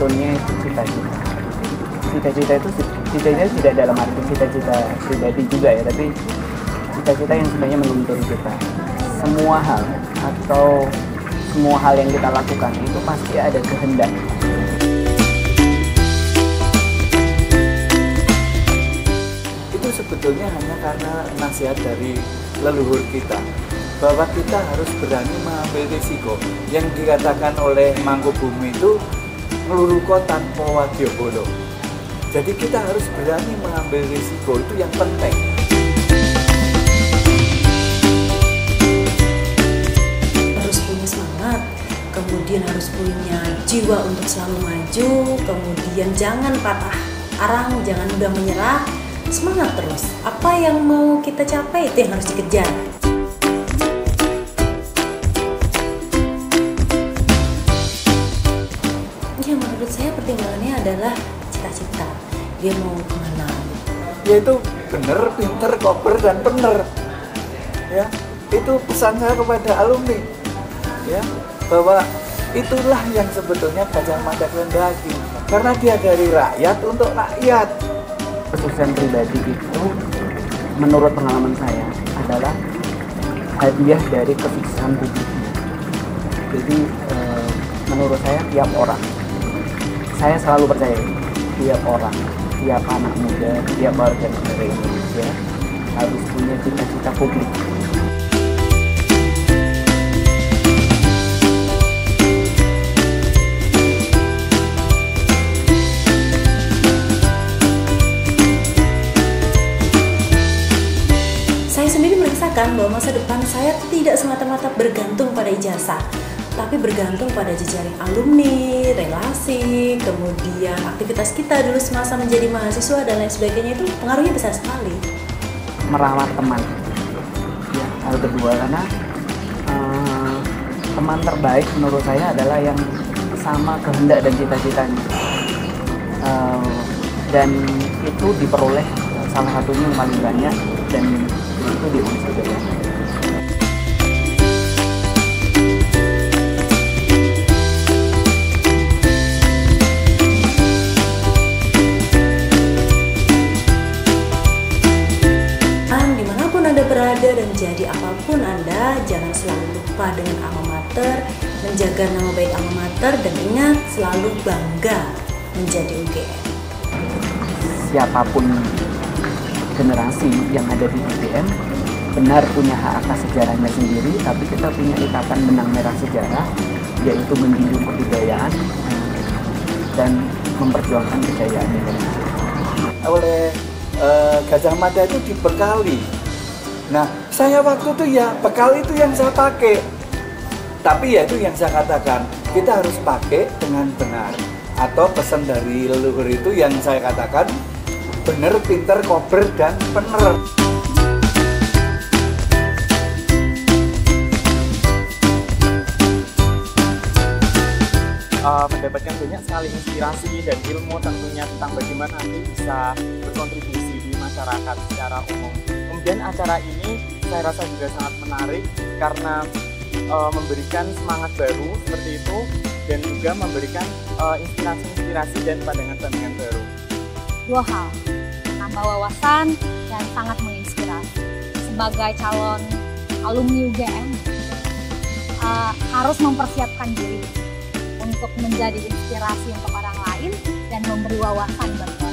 penuntunnya itu cita-cita. Cita-cita itu cita-cita tidak dalam arti cita-cita pribadi juga ya, tapi cita-cita yang sebenarnya menuntun kita. Semua hal atau semua hal yang kita lakukan itu pasti ada kehendak. Itu sebetulnya hanya karena nasihat dari leluhur kita, bahwa kita harus berani mengambil risiko. Yang dikatakan oleh Mangkubumi itu ngeluruko tanpa wadyabala. Jadi kita harus berani mengambil risiko, itu yang penting. Harus punya semangat, kemudian harus punya jiwa untuk selalu maju, kemudian jangan patah arang, jangan mudah menyerah, semangat terus. Apa yang mau kita capai itu yang harus dikejar. Ya, menurut saya pertimbangannya adalah cita-cita. Dia mau kemana? Ya itu bener, pinter, koper, dan bener. Ya, itu pesan saya kepada alumni. Ya, bahwa itulah yang sebetulnya Gajah Mada kehendaki. Karena dia dari rakyat untuk rakyat. Kesuksesan pribadi itu, menurut pengalaman saya, adalah hadiah dari kesuksesan publik. Jadi, menurut saya tiap orang, saya selalu percaya tiap orang, tiap anak muda, tiap warga negara Indonesia harus punya cita-cita publik. Saya sendiri merasakan bahwa masa depan saya tidak semata-mata bergantung pada ijazah, tapi bergantung pada jejaring alumni, relasi, kemudian aktivitas kita dulu semasa menjadi mahasiswa dan lain sebagainya, itu pengaruhnya besar sekali. Merawat teman, ya, hal kedua, karena teman terbaik menurut saya adalah yang sama kehendak dan cita-citanya, dan itu diperoleh salah satunya yang paling banyak, dan itu di Unisba. Dimanapun Anda berada dan jadi apapun Anda, jangan selalu lupa dengan alma mater, menjaga nama baik alma mater, dan ingat selalu bangga menjadi UGM. Siapapun generasi yang ada di UGM benar punya hak atas sejarahnya sendiri, tapi kita punya ikatan benang merah sejarah, yaitu menjunjung kebudayaan dan memperjuangkan kejayaan Indonesia. Oleh Gajah Mada itu dibekali. Nah, saya waktu itu ya bekal itu yang saya pakai. Tapi ya itu yang saya katakan, kita harus pakai dengan benar. Atau pesan dari leluhur itu yang saya katakan, benar, pinter, kober, dan bener. Mendapatkan banyak sekali inspirasi dan ilmu tentunya tentang bagaimana nanti bisa berkontribusi di masyarakat secara umum. Kemudian acara ini saya rasa juga sangat menarik karena memberikan semangat baru seperti itu, dan juga memberikan inspirasi-inspirasi dan pandangan-pandangan baru. Dua hal, menambah wawasan dan sangat menginspirasi. Sebagai calon alumni UGM, harus mempersiapkan diri untuk menjadi inspirasi untuk orang lain dan memberi wawasan bagi orang lain.